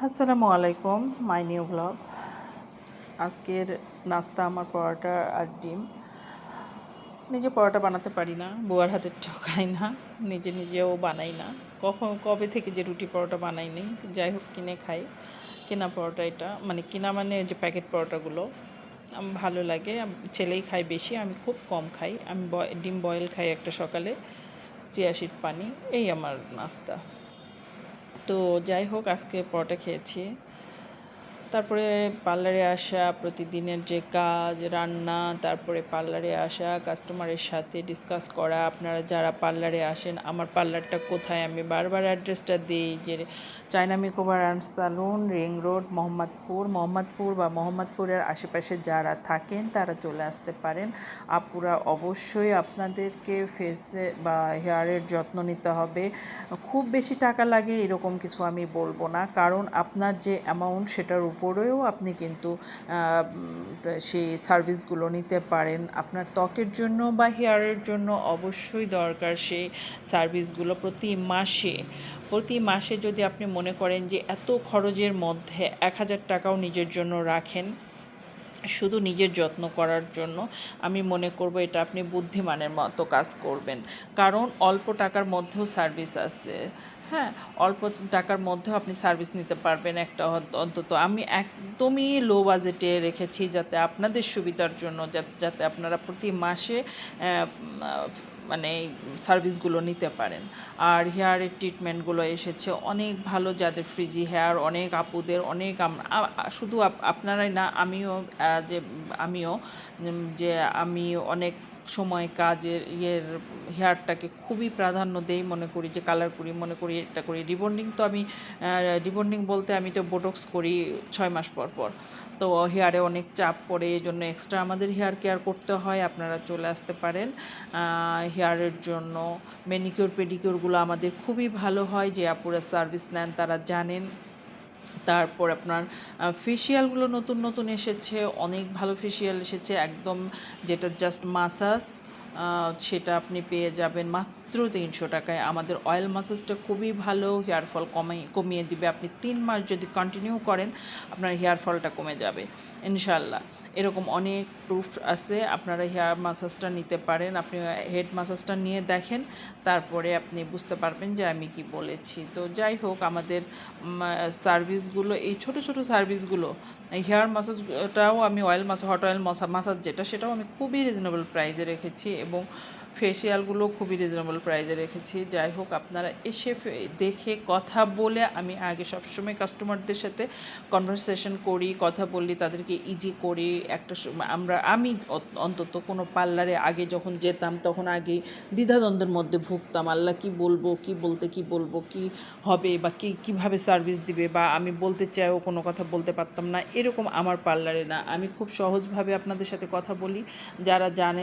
আসসালামু আলাইকুম, my new blog. আজকের নাস্তা আমার পরোটা আর ডিম। নিজে পরোটা বানাতে পারি না, বুয়ার হাতের ঠকাই না, নিজেও বানাই না। কবে থেকে যে রুটি পরোটা বানাই নি, যাই হোক কিনে খাই। কেনা পরোটা এটা, মানে কেনা মানে যে প্যাকেট পরোটাগুলো আমার ভালো লাগে। ছেলেই খাই বেশি, আমি খুব কম খাই। আমি ডিম বয়েল খাই একটা সকালে, চিয়া সিড পানি, এই আমার নাস্তা। তো যাই হোক, আজকে পরোটা খেয়েছি। তারপরে পার্লারে আসা, প্রতিদিনের যে কাজ, রান্না, তারপরে পার্লারে আসা, কাস্টমারের সাথে ডিসকাস করা। আপনারা যারা পার্লারে আসেন, আমার পার্লারটা কোথায় আমি বারবার অ্যাড্রেসটা দিই, যে China makeover and salon, ring road, Mohammadpur বা মোহাম্মদপুরের আশেপাশে যারা থাকেন তারা চলে আসতে পারেন। আপুরা অবশ্যই আপনাদেরকে ফেসে বা হেয়ারের যত্ন নিতে হবে। খুব বেশি টাকা লাগে এরকম কিছু আমি বলবো না, কারণ আপনার যে অ্যামাউন্ট সেটার উপরেও আপনি কিন্তু সেই সার্ভিসগুলো নিতে পারেন। আপনার ত্বকের জন্য বা হেয়ারের জন্য অবশ্যই দরকার সেই সার্ভিসগুলো। প্রতি মাসে যদি আপনি মনে করেন যে এত খরচের মধ্যে 1,000 টাকাও নিজের জন্য রাখেন, শুধু নিজের যত্ন করার জন্য, আমি মনে করব এটা আপনি বুদ্ধিমানের মতো কাজ করবেন। কারণ অল্প টাকার মধ্যেও সার্ভিস আছে। হ্যাঁ, অল্প টাকার মধ্যেও আপনি সার্ভিস নিতে পারবেন একটা অন্তত। আমি একদমই লো বাজেটে রেখেছি, যাতে আপনাদের সুবিধার জন্য, যাতে আপনারা প্রতি মাসে মানে সার্ভিসগুলো নিতে পারেন। আর হেয়ারের ট্রিটমেন্টগুলো এসেছে অনেক ভালো, যাদের ফ্রিজি হেয়ার, অনেক আপুদের, অনেক শুধু আপনারাই না, আমিও যে আমি অনেক সময় কাজের হেয়ারটাকে খুবই প্রাধান্য দেই, মনে করি যে কালার করি, মনে করি এটা করি। রিবন্ডিং তো আমি রিবন্ডিং বলতে আমি তো বোটক্স করি 6 মাস পর পর। তো হেয়ারে অনেক চাপ পড়ে, এই জন্য এক্সট্রা আমাদের হেয়ার কেয়ার করতে হয়। আপনারা চলে আসতে পারেন হেয়ারের জন্য। ম্যানিকিউর পেডিকিউরগুলো আমাদের খুবই ভালো হয়, যে আপুরা সার্ভিস নেন তারা জানেন। তারপর আপনার ফেসিয়ালগুলো নতুন এসেছে, অনেক ভালো ফেসিয়াল এসেছে একদম, যেটা জাস্ট মাসাজ, সেটা আপনি পেয়ে যাবেন মাত্র 300 টাকায়। আমাদের অয়েল মাসাজটা খুবই ভালো, হেয়ার ফল কমিয়ে দিবে। আপনি 3 মাস যদি কন্টিনিউ করেন, আপনার হেয়ার ফলটা কমে যাবে ইনশাল্লাহ। এরকম অনেক প্রুফ আছে, আপনারা হেয়ার মাসাজটা নিতে পারেন। আপনি হেড মাসাজটা নিয়ে দেখেন, তারপরে আপনি বুঝতে পারবেন যে আমি কি বলেছি। তো যাই হোক, আমাদের সার্ভিসগুলো, এই ছোট সার্ভিসগুলো, হেয়ার মাসাজটাও আমি হট অয়েল মাসাজ যেটা, সেটাও আমি খুবই রিজনেবল প্রাইসে রেখেছি, এবং ফেসিয়ালগুলো খুবই রিজনেবল প্রাইসে রেখেছি। যাই হোক, আপনারা এসে দেখে কথা বলে, আমি আগে সবসময় কাস্টমারদের সাথে কনভারসেশন করি, কথা বলি, তাদেরকে ইজি করি। আমি অন্তত কোনো পার্লারে আগে যখন যেতাম, তখন আগে দ্বিধাদ্বন্দ্বের মধ্যে ভুগতাম, আল্লাহ কি বলবো, কি বলবো, কি হবে, বা কীভাবে সার্ভিস দিবে, বা আমি বলতে চাইও কোনো কথা বলতে পারতাম না। এরকম আমার পার্লারে না, আমি খুব সহজভাবে আপনাদের সাথে কথা বলি। যারা জানে